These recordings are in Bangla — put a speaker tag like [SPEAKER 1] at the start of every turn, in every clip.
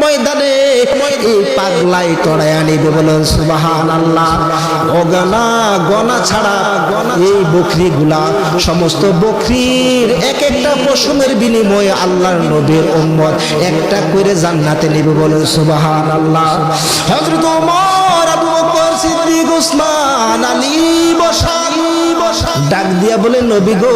[SPEAKER 1] ময়দানে এই পাগলাই টড়াইয়া নিবে, বলেন সুবহানাল্লাহ। অগনা গনা ছাড়া এই বকরিগুলা, সমস্ত বকরির এক একটা পশমের বিনিময়ে আল্লাহর নবীর উম্মত একটা করে জান্নাতে নিবে, বলেন সুবহানাল্লাহ। হযরত ওমর, আবু বকর সিদ্দিক, উসমান, আলী বসা ডাক দিয়া বলে, নবী গো,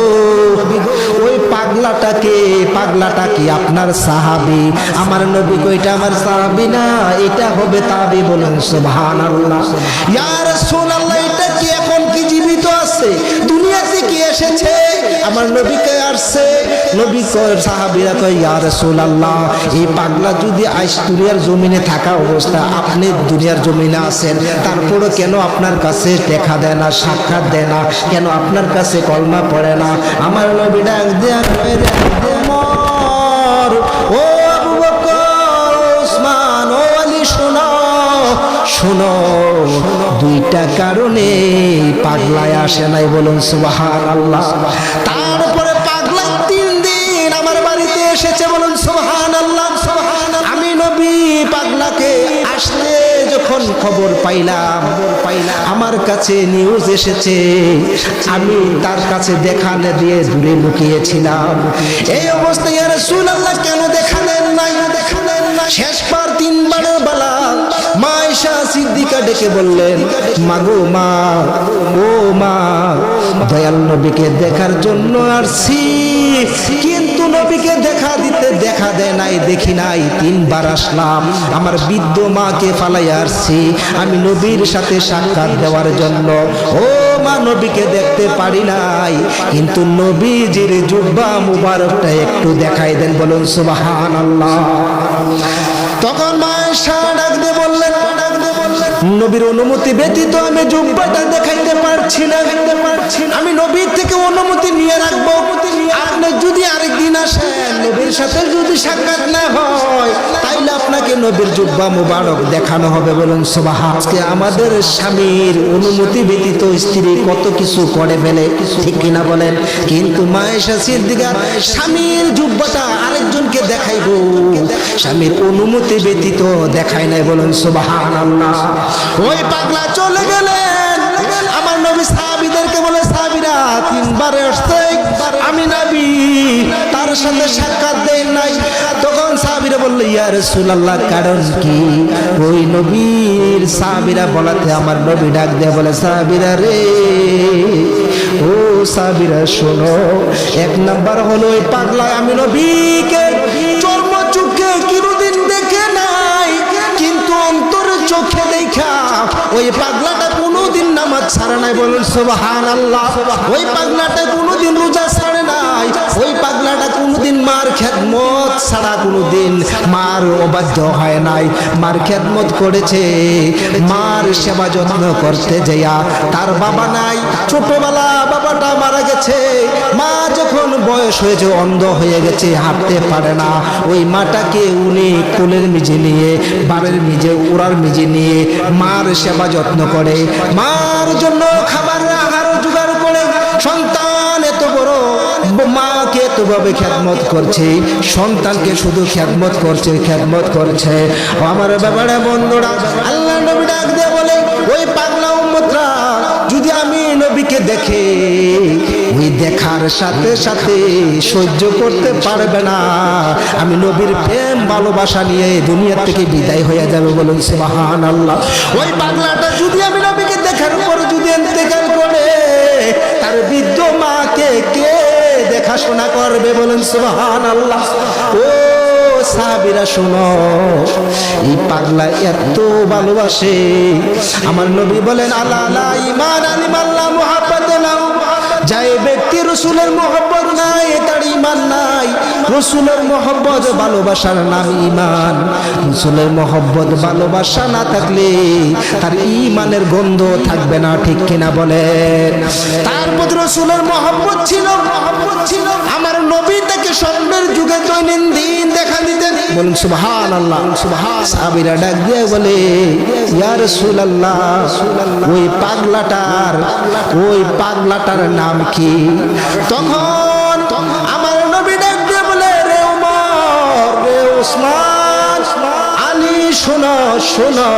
[SPEAKER 1] ওই পাগলাটা কি আপনার সাহাবী? আমার নবী গো, এটা আমার সাহাবী না, এটা হবে তাবী, বলেন সুবহানাল্লাহ। ইয়া রাসূলুল্লাহ, এটা কি এখন কি জীবিত আছে? দুনিয়াতে কি এসেছে? আমার নবীকে আসছে। নবী কয়, সাহাবীরা কয়, ইয়া রাসূলুল্লাহ, এই পাগলা যদি আজ দুনিয়ার জমিনে থাকা অবস্থা, আপনি দুনিয়ার জমিনে আছেন, তারপরও কেন আপনার কাছে দেখা দেয় না, সাক্ষাৎ দেয় না, কেন আপনার কাছে কলমা পড়ে না? আমার নবী ডাক দেয়া কয়, রে ওমর, ও আবু বকর, ওসমান, ও আলী, শোনো, দুইটা কারণে পাগলায় আসে নাই, বলুন সুবহানাল্লাহ। তারপরে পাগলা 3 দিন আমার বাড়িতে এসেছে, বলুন সুবহানাল্লাহ। আমি নবী পাগলাকে আসতে যখন খবর পাইলাম, আমার কাছে নিউজ এসেছে, আমি তার কাছে দেখা না দিয়ে দূরে লুকিয়েছিলাম। এই অবস্থায় ইয়া রাসূলুল্লাহ কেন দেখা নেন নাই? শেষবার 3 বারের বেলা মা আয়েশা সিদ্দিকা ডেকে বললেন, মাগো মা, ও মা, দয়াল নবীকে দেখার জন্য আসছি, কিন্তু নবীকে দেখা দেয় নাই, দেখি নাই। 3 বার আসলাম, আমার বৃদ্ধ মাকে ফালাইয়া আসছি আমি নবীর সাথে সাক্ষাৎ দেওয়ার জন্য। ও মা, নবীকে দেখতে পারি নাই, কিন্তু নবীজির জুব্বা মুবারকটা একটু দেখাই দেন, বলুন সুবহানাল্লাহ। তখন মা আয়েশা ডাক দিয়ে বললেন, নবীর অনুমতি ব্যতীত আমি জুব্বাটা দেখাইতে পারছি না, আমি নবীর থেকে অনুমতি নিয়ে রাখবো। আপনি যদি আরেকদিন আসেন, নবীর সাথে যদি সাক্ষাৎ না হয়, তাইলে আপনাকে নবীর জুব্বা মুবারক দেখানো হবে, বলুন সুবহান। আজকে আমাদের স্বামীর অনুমতি ব্যতীত স্ত্রী কত কিছু করে ফেলে, ঠিক কিনা বলেন? কিন্তু মা আয়েশা সিদ্দিকা স্বামীর জুব্বাটা আরেকজনকে দেখাইবো, স্বামীর অনুমতি ব্যতীত দেখায় নাই, বলুন সুবহানাল্লাহ। ওই পাগলা চলে গেলেন। আমার নবী সাহাবীদেরকে বলে, সাহাবীরা 3 বারে আসছে, আমি নবী তার সাথে সাক্ষাৎ দেই নাই। তখন সাহাবীরা বলল, ইয়া রাসূলুল্লাহ, কারণ কি? ওই নবীর সাহাবীরা বলাতে আমার নবী ডাক দিয়ে বলে, সাহাবীরা রে, ও সাহাবীরা শোনো, 1 নাম্বার হলো ওই পাগলা আমি নবীকে চর্মচক্ষে কোনোদিন দেখে নাই, কিন্তু অন্তরের চোখে দেখা ওই পাগলাটা কোনোদিন নামাজ ছাড়ে নাই, বলুন সুবহানাল্লাহ। ওই পাগলাটা কোনোদিন রোজা ছাড়ে নাই, ওই পাগলাটা কোনোদিন মার খেদমত ছাড়া কোনোদিন মার অবাধ্য হয় নাই, মার খেদমত করেছে। মার সেবা যত্ন করতে যাইয়া, তার বাবা নাই, ছোটবেলা বাবাটা মারা গেছে, মা যখন বয়স হয়েছে, অন্ধ হয়ে গেছে, হাঁটতে পারে না, ওই মাটাকে উনি কোলের মিজে নিয়ে, বাড়ির মিজে, উড়ার মিজে নিয়ে মার সেবা যত্ন করে, মার জন্য খাবার আহার জোগাড় করে। সন্তান এত বড়, মাকে এতভাবে খেদমত করছে, সন্তানকে শুধু খেদমত করছে। আমার ব্যাপারে বন্ধুরা, আল্লাহ নবী ডাক দিয়ে বলে, ওই পাগলা উম্মতরা যদি আমি নবীকে দেখে, ওই দেখার সাথে সাথে সহ্য করতে পারবে না, আমি নবীর প্রেম ভালোবাসা নিয়ে দুনিয়া থেকে বিদায় হয়ে যাবে, বলুন সুবহানাল্লাহ। ওই পাগলাটা যদি আমি নবীকে দেখার পর যদি ইন্তেকাল করে, তার বৃদ্ধ মাকে কে দেখাশোনা করবে, বলুন সুবহানাল্লাহ। ও সাহাবীরা শোনো, এই পাগলা এত ভালোবাসে। আমার নবী বলেন, আলা লা ঈমান আলিমাল্লাহ মুহাব্বত নাও, যে ব্যক্তি রাসূলের মহব্বত নাই, তার ঈমান নাই। রাসূলের মহব্বত ভালোবাসার নাম ঈমান। রাসূলের মহব্বত ভালোবাসা না থাকলে তার ঈমানের গন্ধ থাকবে না, ঠিক কিনা বলেন? তার প্রতি রাসূলের মহব্বত ছিল। আমার নবী তাকে স্বপ্নের যুগে দৈনন্দিন দেখা দিতেন, বলুন সুবহানাল্লাহ। সাহাবীরা ডাক দিয়ে বলে, ইয়া রাসূলুল্লাহ, ওই পাগলাটার নাম কি? তখন আমার নবী ডাক দিয়ে বলে, রে ওমর, রে ওসমান, শোনো শোনো,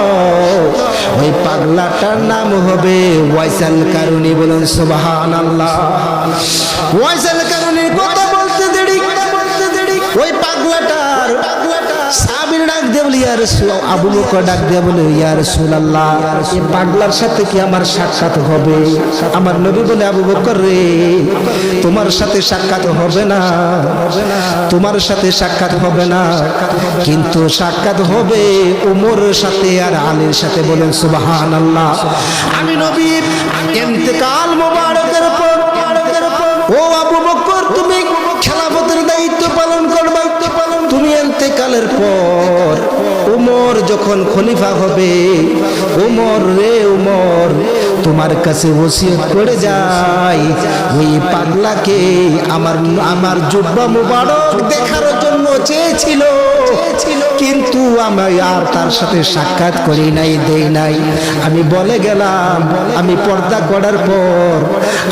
[SPEAKER 1] ওই পাগলাটার নাম হবে ওয়াইসাল কারুনী। বলুন সুবহানাল্লাহ। ওয়াইসাল কারুনীর কথা বলতে দেরি, ওই পাগলাটার সাহাবীর ডাক দিয়ে বলে ইয়া রাসূল, আবু বকর ডাক দিয়ে বলে ইয়া রাসূলুল্লাহ, এই পাগলার সাথে কি আমার সাক্ষাৎ হবে? আমার নবী বলে আবু বকর রে, তোমার সাথে সাক্ষাৎ হবে না, তোমার সাথে সাক্ষাৎ হবে না, কিন্তু সাক্ষাৎ হবে ওমরের সাথে আর আলীর সাথে। বলেন সুবহানাল্লাহ। আমি নবী ইন্তেকাল মোবারকের পর ও আবু বকর তুমি খেলাফতের দায়িত্ব পালন করবা। তুমি ইন্তেকালের পর ওমর যখন খলিফা হবে, ওমর রে ওমর, তোমার কাছে ওসিয়ত করে যায় ওই পাগলাকে আমার জুব্বা মুবারক দেখার জন্য চেয়েছিল, কিন্তু আমি আর তার সাথে সাক্ষাৎ করি নাই, দেই নাই। আমি বলে গেলাম, আমি পর্দা করার পর,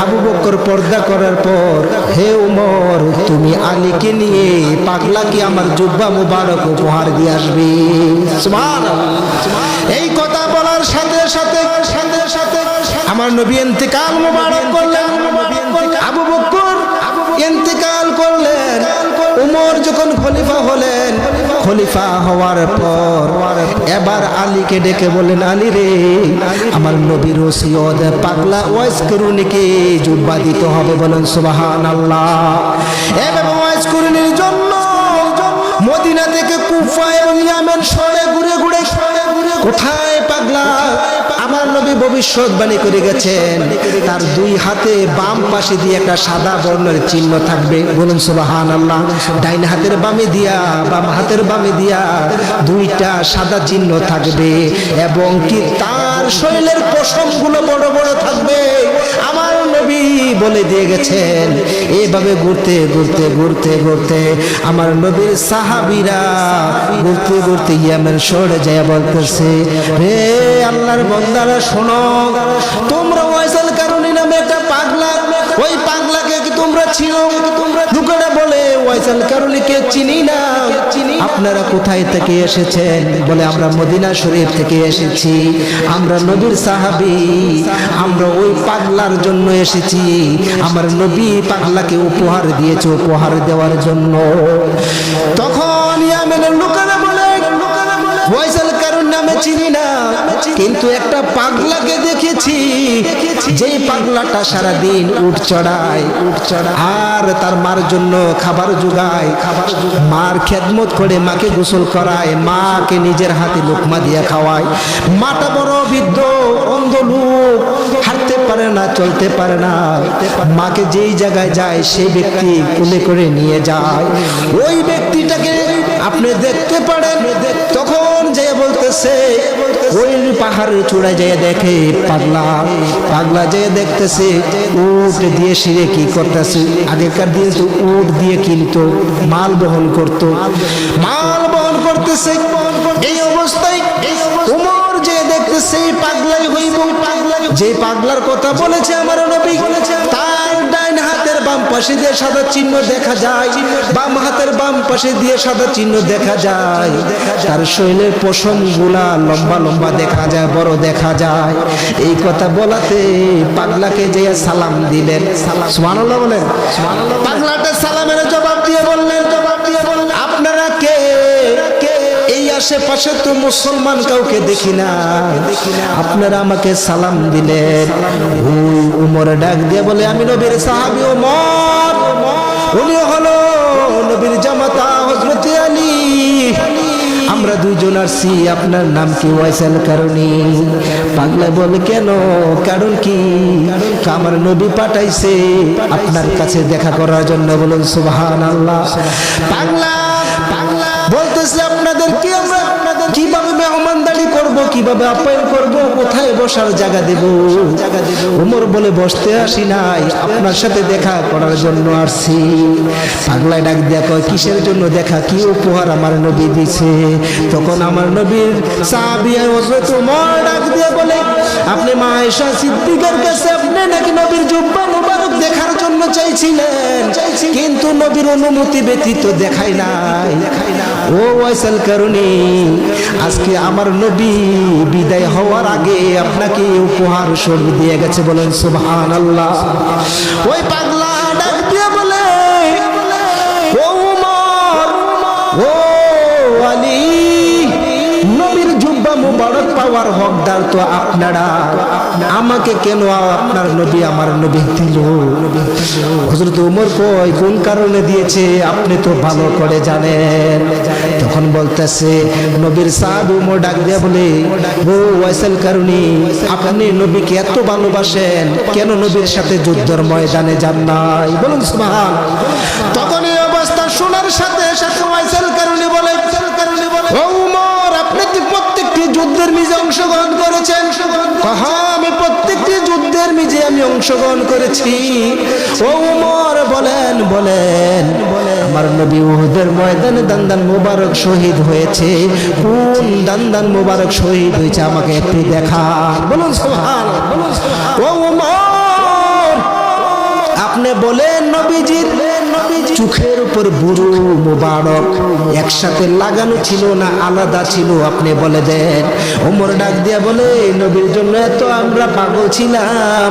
[SPEAKER 1] আবু বকর পর্দা করার পর, হে ওমর তুমি আলীকে নিয়ে পাগলাকে আমার জুব্বা মুবারক উপহার দিয়ে আসবি। সুবহানাল্লাহ। এই কথা বলার সাথে সাথে আমার নবী ইন্তেকাল মুবারক করলেন। আবু বকর ইন্তেকাল করলেন। ওমর যখন খলিফা হলেন, খলিফা হওয়ার পর এবার আলীকে ডেকে বলেন, আলী রে, আমার নবীর ওসিয়ত পাগলা ওয়াইস কারুনীকে জুব্বা দিতে হবে। বলেন সুবহানাল্লাহ। এভাবে ওয়াইস কারুনীর জন্য মদিনা থেকে কুফা এবং ইয়ামেন শহরে ঘুরে ঘুরে কোথায় পাগলা আমার নবী ভবিষ্যৎবাণী করে গেছেন, তার দুই হাতে বাম পাশে দিয়ে একটা সাদা বর্ণের চিহ্ন থাকবে। বলুন সুবহানাল্লাহ। ডাইন হাতের বামে দিয়া, বাম হাতের বামে দিয়া দুইটা সাদা চিহ্ন থাকবে, এবং কি তার শরীরের পশমগুলো বড় বড় থাকবে। আমার নবী বলে দিয়ে গেছেন। এভাবে ঘুরতে ঘুরতে ঘুরতে ঘুরতে আমার নবীর সাহাবীরা ঘুরতে ঘুরতে ইয়ামেন শহরে যায় বলতেছে, হে আল্লাহর বান্দারা শোনো, তোমরা ওয়াইসাল কারুনী নামে একটা পাগলা, ওই পাগলাকে কি তোমরা চিনো? লোকেরা বলে ওয়াইসাল কারুনীকে চিনি না। আপনারা কোথায় থেকে এসেছেন? বলে আমরা মদিনা শরীফ থেকে এসেছি, আমরা নবীর সাহাবী, আমরা ওই পাগলার জন্য এসেছি। আমার নবী পাগলাকে উপহার দিয়েছে, উপহার দেওয়ার জন্য। তখন ইয়ামেনের লোকেরা বলে ওয়াইসাল কারুনী নামে চিনি না, কিন্তু একটা পাগলাকে দেখেছি, যেই পাগলাটা সারাদিন উট চড়ায় আর তার মার জন্য খাবার জোগায়, মার খেদমত করে মাকে গোসল করায়, মাকে নিজের হাতে লোকমা দিয়ে খাওয়ায়। মাটা বড় বৃদ্ধ, অন্ধ লোক, হাঁটতে পারে না, চলতে পারে না। মাকে যেই জায়গায় যায় সেই ব্যক্তি কোলে করে নিয়ে যায়। ওই ব্যক্তিটাকে আপনি দেখতে পারেন। তখন যে বলতেছে, ওই পাহাড়ের চূড়ায় যেয়ে দেখে পাগলা যে দেখতেছে উট দিয়ে শিরে কি করতেছে। আগেকার দিন তো উট দিয়ে কিনতো, মাল বহন করতো, মাল বহন করতেছে। এই অবস্থায় ওমর যে দেখতেছে পাগলাই হইব, যে পাগলার কথা বলেছে আমার নবী, তার ডাইন হাতের বাম পাশে দিয়ে সাদা চিহ্ন দেখা যায়, বাম হাতের বাম পাশে দিয়ে সাদা চিহ্ন দেখা যায়। তার শরীরের পশম গুলা লম্বা লম্বা দেখা যায়, বড় দেখা যায়। এই কথা বলাতে পাগলাকে যে সালাম দিলেন। সুবহানাল্লাহ বলেন। পাগলাটা সালামের জবাব দিয়ে বললেন, আপনারা কে? এই আশেপাশে তো মুসলমান কাউকে দেখি না, আপনারা আমাকে সালাম দিলেন। উমর ডাক দিয়ে বলে, আমি নবীর সাহাবী ওমর, উনি হলো নবীর জামাতা হযরত আলী, আমরা দুইজন আসছি, আপনার নাম কি? ওয়াইসাল কারুনী। পাগলা বলে, কেন, কারণ কি? আমার নবী পাঠাইছে আপনার কাছে দেখা করার জন্য। বলুন সুবহানাল্লাহ। পাগলা বলতেছে, আপনাদের কি আমরা কিভাবে মেহমানদারি করব, কিভাবে আপ্যায়ন করব, কোথায় বসার জায়গা দেব? ওমর বলে, বসতে আসি নাই, আপনার সাথে দেখা করার জন্য আসছি। পাগলায় ডাক দিয়া কয়, কিসের জন্য দেখা, কি উপহার আমার নবী দিছে? তখন আমার নবীর সাহাবী হযরত ওমর ডাক দিয়া বলে, আপনি মা আয়েশা সিদ্দিকার কাছে আপনি নাকি নবীর জুব্বা মুবারক দেখার জন্য চাইছিলেন, কিন্তু নবীর অনুমতি ব্যতীত দেখাই নাই। ও ওয়াইসাল কারুনী, আজকে আমার নবী বিদায় হওয়ার আগে আপনাকে উপহার স্বরূপ দিয়ে গেছে, বলেন সুবহানাল্লাহ। ওই পাগলা ডাক দিয়ে বলে, ও উমর, ও আলী, নবীর জুব্বা মুবারক পাওয়ার হকদার তো আপনারা, আমাকে কেন আপনার নবী আমার নবী দিল? হযরত ওমর কই কোন কারণে দিয়েছে আপনি তো ভালো করে জানেন। তখন বলতেছে নবীর সাহাবী ওমর ডাক দিয়ে বলে, ও ওয়াইসেল কারণী, আপনি নবীকে এত ভালোবাসেন, কেন নবীর সাথে যুদ্ধের ময়দানে যান নাই? বলুন সুবহান। তখন এই অবস্থা শোনার সাথে সাথে ওয়াইসেল কারণী বলে, ও উমর, আপনি তো প্রত্যেকটি যুদ্ধের মিজে অংশগ্রহণ করেছেন। হ্যাঁ, আমি প্রত্যেকটি যুদ্ধের মিজে আমি অংশগ্রহণ করেছি। ও উমর, বলেন বলেন, আমার নবী উহুদের ময়দানে দান্দান মুবারক শহীদ হয়েছে, কোন দান্দান মুবারক শহীদ হয়েছে আমাকে একটু দেখান। বলুন সুবহানাল্লাহ। ও উমর, আপনি বলেন নবীজির চোখের উপর বুরু মুবারক একসাথে লাগানো ছিল না আলাদা ছিল, আপনি বলে দেন। ওমর ডাক দিয়া বলে, নবীর জন্য এত আমরা পাগল ছিলাম,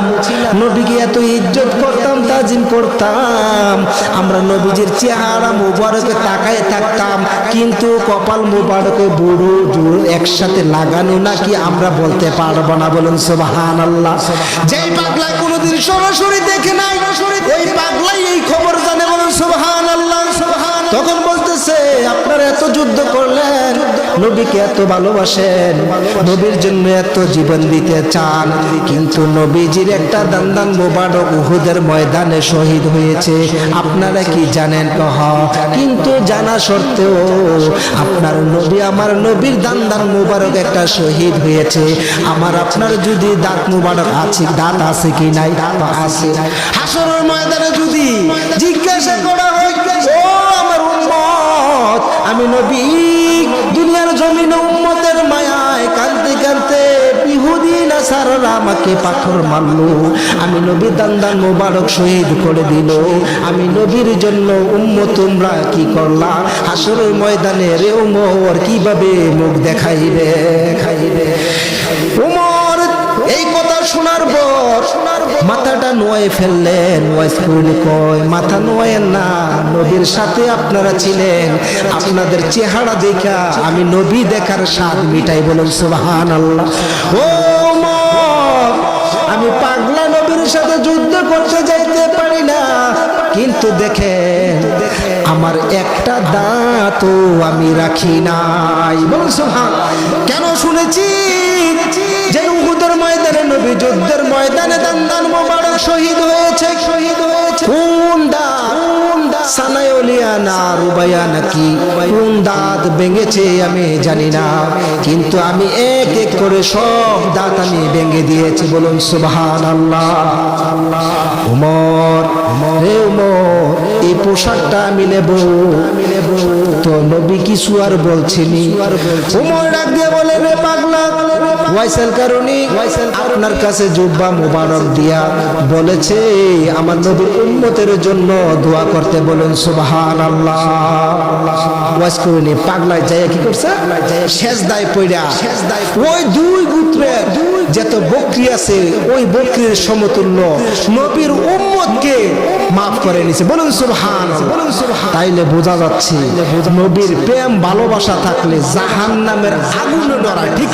[SPEAKER 1] নবীকে এত ইজ্জত করতাম, তাজিম করতাম, আমরা নবীজির চেহারা মুবারকে তাকায় থাকতাম, কিন্তু কপাল মুবারকে বুরু একসাথে লাগানো নাকি আমরা বলতে পারবো না। বলুন সুবহানাল্লাহ। যেই পাগলা কোনোদিন সরাসরি দেখে নাই, ওই পাগলাই এই খবর জানে। বলুন সুবহানাল্লাহ। তখন বলতেছে, আপনারা এত যুদ্ধ করলেন, নবীকে এত ভালোবাসেন, নবীর জন্য এত জীবন দিতে চান, কিন্তু নবীজির একটা দান্দান মুবারক উহুদের ময়দানে শহীদ হয়েছে, আপনারা কি জানেন? কিন্তু জানা সত্ত্বেও আপনার নবী আমার নবীর দান্দান মুবারক একটা শহীদ হয়েছে, আমার আপনার যদি দাঁত মুবারক আছে, দাঁত আছে কি নাই? দাঁত আছে। হাসরের ময়দানে যদি জিজ্ঞাসা করা হয়, ও আমার উম্মত, আমি নবী দুনিয়ার জমিনে উম্মতের মায়ায় কাঁদতে কাঁদতে ইহুদি নাসারারা আমাকে পাথর মারলো, আমি নবী দান্দান মুবারক শহীদ করে দিল, আমি নবীর জন্য উম্মত তোমরা কি করলা? হাসরের ময়দানে রে উমর কিভাবে মুখ দেখাইবে? উমর এই কথা শোনার পর মাথাটা নোয়ে ফেললেন। কয়, মাথা নোয়েন না, নবীর সাথে আপনারা ছিলেন, আপনাদের চেহারা দেখা আমি নবী দেখার স্বাদ মিটাই। বলুন সুবহানাল্লাহ। ও উমর, আমি পাগলা নবীর সাথে যুদ্ধ করতে যাইতে পারি না, কিন্তু দেখেন আমার একটা দাঁতও আমি রাখি নাই। বলুন সুবহানাল্লাহ। কেন শুনেছি যে উহুদের ময়দানে নবী যুদ্ধের ময়দানে দান্দান মুবারক শহীদ হয়েছে। কোন দাঁত? সানায়লিয়া না রুবাইয়া নাকি কোন দাঁত ভেঙেছে আমি জানি না, কিন্তু আমি এক এক করে সব দাঁত আমি ভেঙে দিয়েছি। বলুন সুবহানাল্লাহ। উমর, হে উমর, এই পোশাকটা আমি নেব তো নবী কিছু আর বলছেনি। উমর ডাক দিয়ে বলে, রে পাগলা ওয়াইসেল কারণী, আপনার কাছে জুব্বা মুবারক দিয়া বলেছে আমার নবীর উম্মতের জন্য দোয়া করতে। বলুন সুবহানাল্লাহ। ওয়াইস কারণী পাগলায় যায় কি করছে? সেজদায় পড়া ওই দুই গোত্রের যত বকরি আছে ওই বকরির সমতুল্য নবীর উম্মতকে মাফ করে নিছে। বলুন সুবহানাল্লাহ। তাইলে বোঝা যাচ্ছে নবীর প্রেম ভালোবাসা থাকলে জাহান্নামের আগুনে ডরা, ঠিক